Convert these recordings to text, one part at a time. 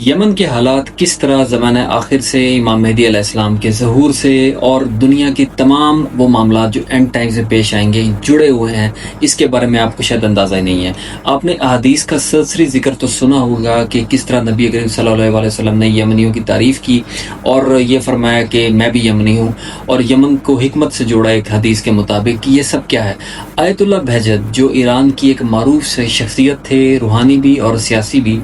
یمن کے حالات کس طرح زمانہ آخر سے امام مہدی علیہ السلام کے ظہور سے اور دنیا کی تمام وہ معاملات جو اینڈ ٹائم سے پیش آئیں گے جڑے ہوئے ہیں، اس کے بارے میں آپ کو شاید اندازہ ہی نہیں ہے۔ آپ نے احادیث کا سرسری ذکر تو سنا ہوگا کہ کس طرح نبی کریم صلی اللہ علیہ وسلم نے یمنیوں کی تعریف کی اور یہ فرمایا کہ میں بھی یمنی ہوں، اور یمن کو حکمت سے جوڑا ایک حدیث کے مطابق کہ یہ سب کیا ہے۔ آیت اللہ بہجت جو ایران کی ایک معروف شخصیت تھے، روحانی بھی اور سیاسی بھی،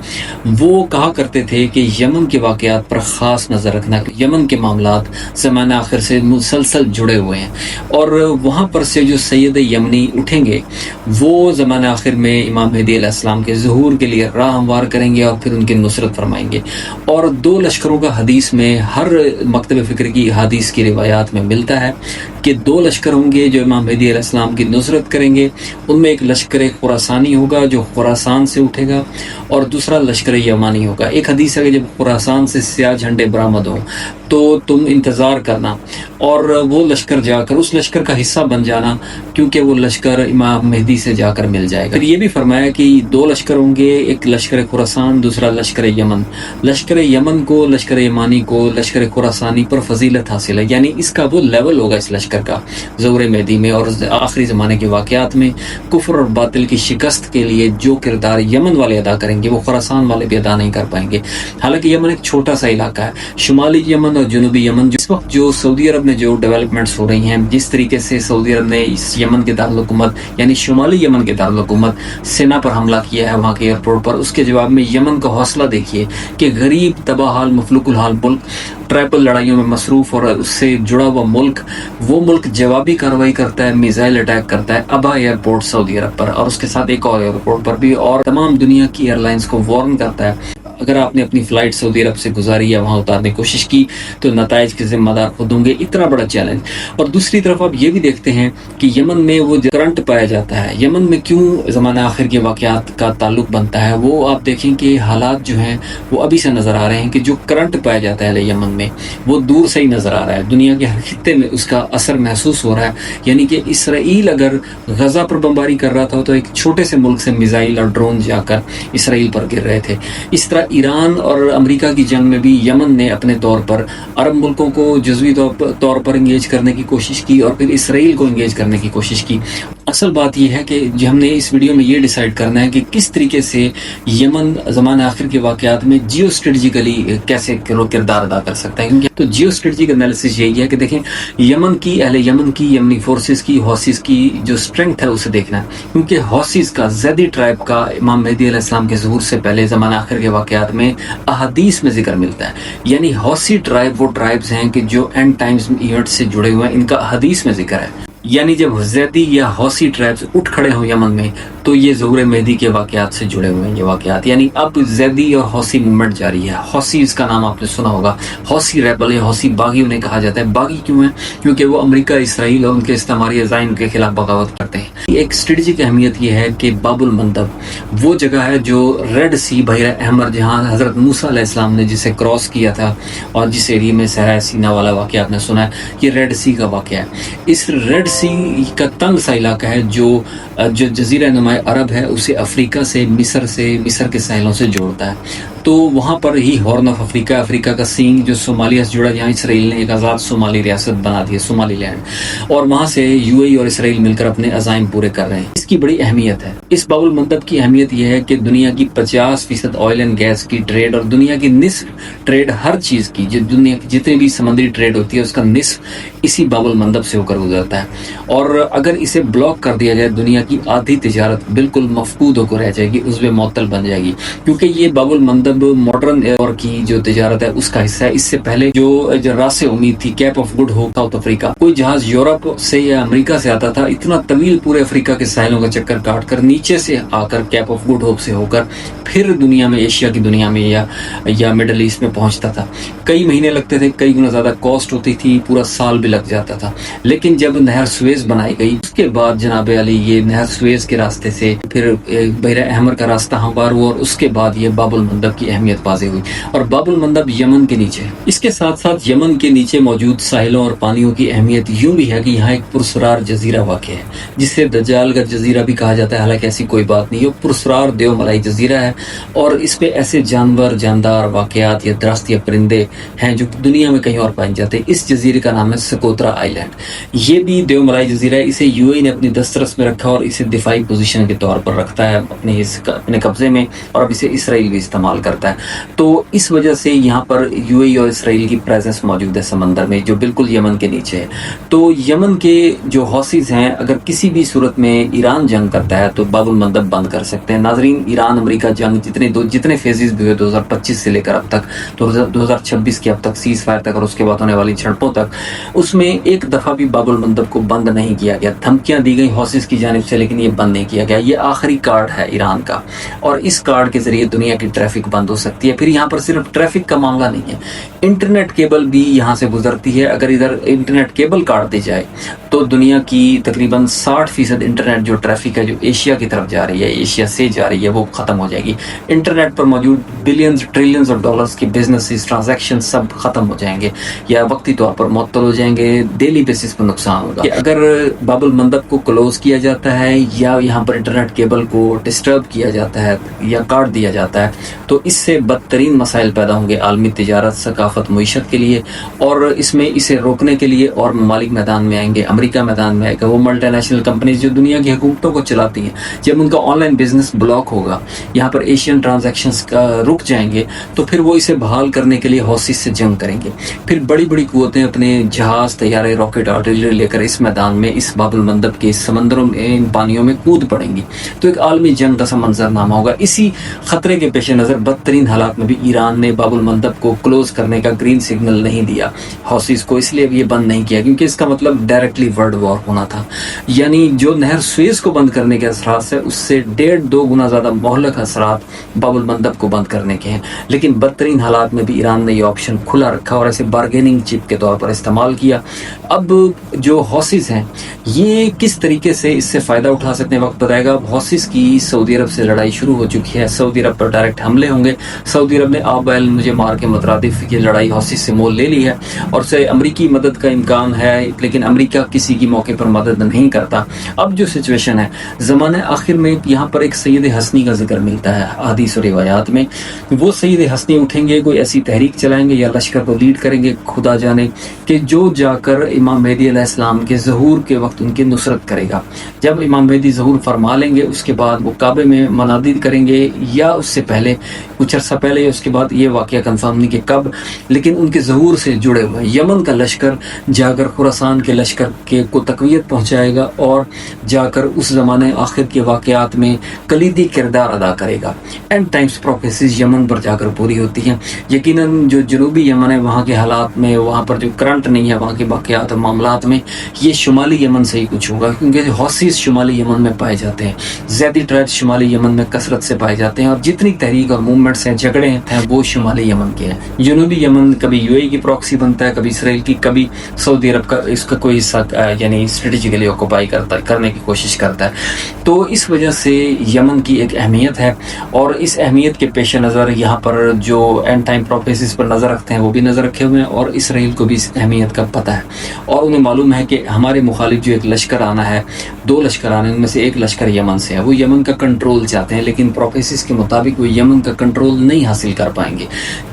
وہ کہا کرتے تھے کہ یمن کے واقعات پر خاص نظر رکھنا، یمن کے معاملات زمانہ آخر سے مسلسل جڑے ہوئے ہیں، اور وہاں پر سے جو سید یمنی اٹھیں گے وہ زمانہ آخر میں امام مہدی علیہ السلام کے ظہور کے لیے راہ ہموار کریں گے اور پھر ان کی نصرت فرمائیں گے۔ اور دو لشکروں کا حدیث میں ہر مکتب فکر کی حدیث کی روایات میں ملتا ہے کہ دو لشکر ہوں گے جو امام مہدی علیہ السلام کی نصرت کریں گے۔ ان میں ایک لشکر خراسانی ہوگا جو خراسان سے اٹھے گا، اور دوسرا لشکر یمانی ہوگا۔ ایک حدیث ہے کہ جب خراسان سے سیاہ جھنڈے برآمد ہوں تو تم انتظار کرنا اور وہ لشکر جا کر اس لشکر کا حصہ بن جانا، کیونکہ وہ لشکر امام مہدی سے جا کر مل جائے گا۔ پھر یہ بھی فرمایا کہ دو لشکر ہوں گے، ایک لشکر خراسان، دوسرا لشکر یمن۔ لشکر یمن کو، لشکر یمانی کو، لشکر خراسانی پر فضیلت حاصل ہے، یعنی اس کا وہ لیول ہوگا اس لشکر کا ظہور مہدی میں اور آخری زمانے کے واقعات میں۔ کفر اور باطل کی شکست کے لیے جو کردار یمن والے ادا کریں گے وہ خراسان والے بھی ادا نہیں کر پائیں گے۔ حالانکہ یمن ایک چھوٹا سا علاقہ ہے، شمالی یمن اور جنوبی یمن۔ اس وقت جو سعودی عرب میں جو ڈیولپمنٹس ہو رہی ہیں، جس طریقے سے سعودی عرب نے اس یمن کے دارالحکومت یعنی شمالی یمن کے دارالحکومت سینا پر حملہ کیا ہے وہاں کے ایئرپورٹ پر، اس کے جواب میں یمن کا حوصلہ دیکھیے کہ غریب، تباہ حال، مفلوک الحال ملک، ٹرائبل لڑائیوں میں مصروف اور اس سے جڑا ہوا ملک، وہ ملک جوابی کارروائی کرتا ہے، میزائل اٹیک کرتا ہے ابا ایئرپورٹ سعودی عرب پر، اور اس کے ساتھ ایک اور ایئرپورٹ پر بھی، اور تمام دنیا کی ایئر لائنز کو وارن کرتا ہے اگر آپ نے اپنی فلائٹ سعودی عرب سے گزاری یا وہاں اتارنے کی کوشش کی تو نتائج کے ذمہ دار خود ہوں گے۔ اتنا بڑا چیلنج۔ اور دوسری طرف آپ یہ بھی دیکھتے ہیں کہ یمن میں وہ کرنٹ پایا جاتا ہے۔ یمن میں کیوں زمانہ آخر کے واقعات کا تعلق بنتا ہے، وہ آپ دیکھیں کہ حالات جو ہیں وہ ابھی سے نظر آ رہے ہیں کہ جو کرنٹ پایا جاتا ہے یمن میں وہ دور سے ہی نظر آ رہا ہے، دنیا کے ہر خطے میں اس کا اثر محسوس ہو رہا ہے۔ یعنی کہ اسرائیل اگر غزہ پر بمباری کر رہا تھا تو ایک چھوٹے سے ملک سے میزائل اور ڈرون جا کر اسرائیل پر گر رہے تھے۔ اس طرح ایران اور امریکہ کی جنگ میں بھی یمن نے اپنے طور پر عرب ملکوں کو جزوی طور پر انگیج کرنے کی کوشش کی اور پھر اسرائیل کو انگیج کرنے کی کوشش کی۔ اصل بات یہ ہے کہ جو ہم نے اس ویڈیو میں یہ ڈیسائیڈ کرنا ہے کہ کس طریقے سے یمن زمانہ آخر کے واقعات میں جیو اسٹریٹجیکلی کیسے کردار ادا کر سکتا ہے۔ تو جیو اسٹریٹجک انالیسس یہی ہے کہ دیکھیں یمن کی، اہل یمن کی، یمنی فورسز کی، حوثیز کی جو اسٹرینگتھ ہے اسے دیکھنا ہے، کیونکہ حوثیز کا، زیدی ٹرائب کا امام مہدی علیہ السلام کے ظہور سے پہلے زمانہ آخر کے واقعات میں احادیث میں ذکر ملتا ہے۔ یعنی حوثی ٹرائب وہ ٹرائبز ہیں کہ جو اینڈ ٹائمز ایونٹ سے جڑے ہوئے ہیں، ان کا حدیث میں ذکر ہے۔ یعنی جب زیدی یا حوثی ٹرائبز اٹھ کھڑے ہوں یمن میں تو یہ ظہور مہدی کے واقعات سے جڑے ہوئے ہیں یہ واقعات۔ یعنی اب زیدی اور حوثی موومنٹ جاری ہے۔ حوثی اس کا نام آپ نے سنا ہوگا، حوثی ریبل ہے، حوثی باغی انہیں کہا جاتا ہے۔ باغی کیوں ہیں؟ کیونکہ وہ امریکہ، اسرائیل اور ان کے استعماری عزائم کے خلاف بغاوت کرتے ہیں۔ ایک اسٹریٹجک اہمیت یہ ہے کہ باب المندب وہ جگہ ہے جو ریڈ سی، بحیرہ احمر، جہاں حضرت موسیٰ علیہ السلام نے جسے کراس کیا تھا اور جس ایریے میں صحرائے سینا والا واقعہ آپ نے سنا ہے، یہ ریڈ سی کا واقعہ ہے۔ اس ریڈ سی کا تنگ سا علاقہ ہے جو جزیرہ نمائے عرب ہے اسے افریقہ سے، مصر کے ساحلوں سے جوڑتا ہے۔ تو وہاں پر ہی ہارن آف افریقہ، افریقہ کا سینگ جو صومالیہ سے جڑا، جہاں اسرائیل نے ایک آزاد صومالی ریاست بنا دی ہے، صومالی لینڈ، اور وہاں سے یو اے ای اور اسرائیل مل کر اپنے عزائم پورے کر رہے ہیں۔ اس کی بڑی اہمیت ہے۔ اس باب المندب کی اہمیت یہ ہے کہ دنیا کی 50% آئل اینڈ گیس کی ٹریڈ اور دنیا کی نصف ٹریڈ، ہر چیز کی، جو دنیا کی جتنی بھی سمندری ٹریڈ ہوتی ہے اس کا نصف اسی باب المندب سے ہو کر گزرتا ہے۔ اور اگر اسے بلاک کر دیا جائے دنیا کی آدھی تجارت بالکل مفقود ہو کر رہ جائے گی، عضو معطل بن جائے گی، کیونکہ یہ باب المندب ماڈرن دور کی جو تجارت ہے اس کا حصہ ہے۔ اس سے پہلے جو راس امید تھی، Cape of Good Hope South Africa, کوئی جہاز یورپ سے یا امریکہ سے آتا تھا، اتنا طویل پورے افریقہ کے ساحلوں کا چکر کاٹ کر نیچے سے آ کر کیپ آف گڈ ہوپ سے ہو کر پھر دنیا میں، ایشیا کی دنیا میں یا مڈل ایسٹ میں پہنچتا تھا۔ کئی مہینے لگتے تھے، کئی گنا زیادہ کاسٹ ہوتی تھی، پورا سال بھی لگ جاتا تھا. لیکن جب نہر سویز بنائی گئی اس کے بعد جناب علی یہ نہر سویز کے راستے سے پھر بحر احمر کا راستہ ہموار ہوا اور اس کے بعد یہ باب المندب کی اہمیت واضح ہوئی. اور باب المندب یمن کے نیچے ہے. اس کے ساتھ ساتھ یمن کے نیچے موجود ساحلوں اور پانیوں کی اہمیت یوں بھی ہے کہ یہاں ایک پرسرار جزیرہ واقع ہے جسے دجال کا جزیرہ بھی کہا جاتا ہے. حالانکہ ایسی کوئی بات نہیں ہے, پرسرار دیو ملائی جزیرہ ہے اور اس پہ ایسے جانور, جاندار, واقعات یا درخت یا پرندے ہیں جو دنیا میں کہیں اور پائے جاتے ہیں. اس جزیرے کا نام ہے سکوترا آئی لینڈ. یہ بھی دیو ملائی جزیرہ ہے. اسے یو اے نے اپنی دسترس میں رکھا اور اسے دفاعی پوزیشن کے طور پر رکھتا ہے اپنے قبضے میں, اور اب اسے اسرائیل بھی استعمال کرتا ہے. تو اس وجہ سے یہاں پر یو اے اور اسرائیل کی پریزنس موجود ہے سمندر میں, جو بالکل یمن کے نیچے ہے. تو یمن کے جو حوثیز ہیں اگر کسی بھی صورت میں ایران جنگ کرتا ہے تو باب المندب بند کر سکتے ہیں. ناظرین, ایران امریکہ جنگ جتنے فیزز بھی ہوئے 2025 سے لے کر اب تک, 2026 کے اب تک سیز فائر تک اور اس کے بعد ہونے والی جھڑپوں تک, اس میں ایک دفعہ بھی باب المندب کو بند نہیں کیا گیا. دھمکیاں دی گئی حوثیز کی جانب سے لیکن یہ بند نہیں کیا گیا. یہ آخری کارڈ ہے ایران کا اور اس کارڈ کے ذریعے دنیا کی ٹریفک بند ہو سکتی ہے. پھر یہاں پر صرف ٹریفک کا معاملہ نہیں ہے, انٹرنیٹ کیبل بھی یہاں سے گزرتی ہے. اگر ادھر انٹرنیٹ کیبل کاٹ دی جائے تو دنیا کی تقریباً 60% انٹرنیٹ جو ٹریفک ہے جو ایشیا کی طرف جا رہی ہے, ایشیا سے جا رہی ہے, وہ ختم ہو جائے گی. انٹرنیٹ پر موجود بلینز ٹریلینز اور ڈالرز کی بزنسز ٹرانزیکشن سب ختم ہو جائیں گے یا وقتی طور پر معطل ہو جائیں گے. ڈیلی بیسس پر نقصان ہوگا. کہ اگر باب المندب کو کلوز کیا جاتا ہے یا یہاں پر انٹرنیٹ کیبل کو ڈسٹرب کیا جاتا ہے یا کاٹ دیا جاتا ہے تو اس سے بدترین مسائل پیدا ہوں گے عالمی تجارت, ثقافت, معیشت کے لیے. اور اس میں اسے روکنے کے لیے اور ممالک میدان میں آئیں گے. امریکہ میدان میں آئے گا, وہ ملٹی نیشنل کمپنیز جو دنیا کی حکومتوں کو چلاتی ہیں. جب ان کا آن لائن بزنس بلاک ہوگا, یہاں پر ایشین ٹرانزیکشنز کا رک جائیں گے تو پھر وہ اسے بحال کرنے کے لیے حوثیز سے جنگ کریں گے. پھر بڑی بڑی قوتیں اپنے جہاز, طیارے, راکٹ, آرٹلری لے کر اس میدان میں, اس باب المندب کے سمندروں میں, ان پانیوں میں کود پڑیں گی. تو ایک عالمی جنگ کا سا منظرنامہ ہوگا. اسی خطرے کے پیش نظر بدترین حالات میں بھی ایران نے باب المندب کو کلوز کرنے کا گرین سگنل نہیں دیا حوثیز کو, اس لیے بھی یہ بند نہیں کیا کیونکہ اس کا مطلب ڈائریکٹلی ورلڈ وار ہونا تھا. یعنی جو نہر سویز کو بند کرنے کے اثرات سے اس سے 1.5-2 گنا زیادہ مہلک اثرات باب المندب کو بند کرنے کے ہیں. لیکن بدترین حالات میں بھی ایران نے یہ آپشن کھلا رکھا اور ایسے بارگیننگ چپ کے طور پر استعمال کیا. اب جو حوثیز ہیں یہ کس طریقے سے اس سے فائدہ اٹھا سکتے ہیں وقت بتائے گا. حوثیز کی سعودی عرب سے لڑائی شروع ہو چکی ہے. سعودی عرب پر ڈائریکٹ حملے ہوں گے. سعودی عرب نے آبیل مجھے مار کے مترادف یہ لڑائی حوثیز سے مول لے لی ہے اور اسے امریکی مدد کا امکان ہے لیکن امریکہ کسی کی موقع پر مدد نہیں کرتا. اب جو سچویشن ہے زمانے آخر میں یہاں پر ایک سید حسنی کا ذکر ملتا ہے حدیث و روایات میں. وہ سید حسنی اٹھیں گے, کوئی ایسی تحریک چلائیں گے یا لشکر کو لیڈ کریں گے, خدا جانے, کہ جو جا کر امام مہدی علیہ السلام کے ظہور کے وقت ان کی نصرت کرے گا. جب امام مہدی ظہور فرما لیں گے اس کے بعد وہ کعبے میں منادی کریں گے یا اس سے پہلے کچھ عرصہ پہلے یا اس کے بعد, یہ واقعہ کنفرم نہیں کہ کب, لیکن ان کے ظہور سے جڑے ہوئے یمن کا لشکر جا کر خراسان کے لشکر کو تقویت پہنچائے گا اور جا کر اس زمانے آخر کے واقعات میں کلیدی کردار ادا کرے گا. اینڈ ٹائمز پروفیسیز یمن پر جا کر پوری ہوتی ہیں. یقیناً جو جنوبی یمن ہے وہاں کے حالات میں, وہاں پر جو کرنٹ نہیں ہے وہاں کے واقعات اور معاملات میں, یہ شمالی یمن سے ہی کچھ ہوگا کیونکہ حوثیز شمالی یمن میں پائے جاتے ہیں. زیدی ٹرائبس شمالی یمن میں کثرت سے پائے جاتے ہیں اور جتنی تحریک اور موومنٹس ہیں, جھگڑے ہیں, وہ شمالی یمن کے ہیں. جنوبی یمن کبھی یو اے کی پراکسی بنتا ہے, کبھی اسرائیل کی, کبھی سعودی عرب کا اس کا کوئی حصہ یعنی اسٹریٹجیکلی آکوپائی کرنے کی کوشش کرتا ہے. تو اس وجہ سے یمن کی ایک اہمیت ہے اور اس اہمیت کے پیش نظر یہاں پر جو اینڈ ٹائم پروفیسیز پر نظر رکھتے ہیں وہ بھی نظر رکھے ہوئے ہیں اور اسرائیل کو بھی اس اہمیت کا پتہ ہے اور انہیں معلوم ہے کہ ہمارے مخالف جو ایک لشکر آنا ہے, 2 لشکر آنے, ان میں سے ایک لشکر یمن سے ہے. وہ یمن کا کنٹرول چاہتے ہیں لیکن پروفیسیز کے مطابق وہ یمن کا کنٹرول نہیں حاصل کر پائیں گے.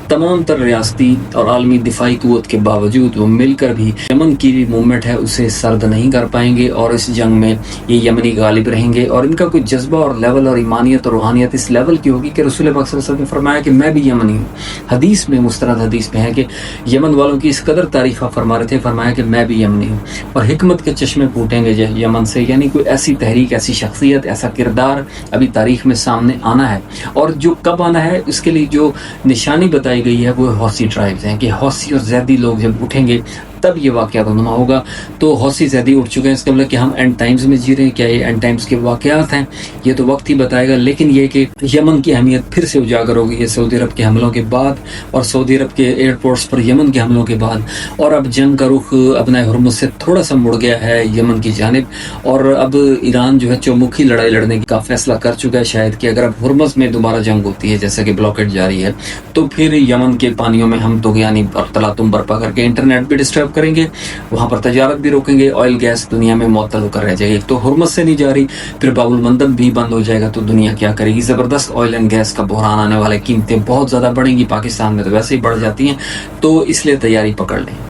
تمام تر ریاستی اور عالمی دفاعی قوت کے باوجود وہ مل کر بھی یمن کی موومنٹ ہے اسے سرد نہیں کر پائیں گے اور اس جنگ میں یہ یمنی غالب رہیں گے. اور ان کا کوئی جذبہ اور لیول اور ایمانیت اور روحانیت اس لیول کی ہوگی کہ رسول پاک صلی اللہ علیہ وسلم نے فرمایا کہ میں بھی یمنی ہوں. حدیث میں, مستند حدیث میں ہے کہ یمن والوں کی اس قدر تعریفہ فرما رہے تھے, فرمایا کہ میں بھی یمنی ہوں اور حکمت کے چشمے پھوٹیں گے یمن سے. یعنی کوئی ایسی تحریک, ایسی شخصیت, ایسا کردار ابھی تاریخ میں سامنے آنا ہے اور جو کب آنا ہے اس کے لیے جو نشانی بتائی بتائی گئی ہے وہ حوثی ٹرائبز ہیں کہ حوثی اور زیدی لوگ جب اٹھیں گے تب یہ واقعات رونما ہوگا. تو حوثی زیدی اٹھ چکے ہیں. اس کا مطلب کہ ہم اینڈ ٹائمز میں جی رہے ہیں. کیا یہ اینڈ ٹائمز کے واقعات ہیں یہ تو وقت ہی بتائے گا. لیکن یہ کہ یمن کی اہمیت پھر سے اجاگر ہو گئی ہے سعودی عرب کے حملوں کے بعد اور سعودی عرب کے ایئرپورٹس پر یمن کے حملوں کے بعد. اور اب جنگ کا رخ اپنا ہرمز سے تھوڑا سا مڑ گیا ہے یمن کی جانب. اور اب ایران جو ہے چومکھی لڑائی لڑنے کا فیصلہ کر چکا ہے شاید کہ اگر اب ہرمز میں دوبارہ جنگ ہوتی ہے جیسا کہ بلاکیڈ جاری ہے تو پھر یمن کے پانیوں میں ہم طغیانی اور تلاطم برپا کر کے انٹرنیٹ بھی ڈسٹرب کریں گے, وہاں پر تجارت بھی روکیں گے, آئل گیس دنیا میں معطل ہو کر رہ جائے گی. ایک تو ہرمز سے نہیں جاری, پھر باب المندب بھی بند ہو جائے گا تو دنیا کیا کرے گی. زبردست آئل اینڈ گیس کا بحران آنے والے, قیمتیں بہت زیادہ بڑھیں گی. پاکستان میں تو ویسے ہی بڑھ جاتی ہیں, تو اس لیے تیاری پکڑ لیں.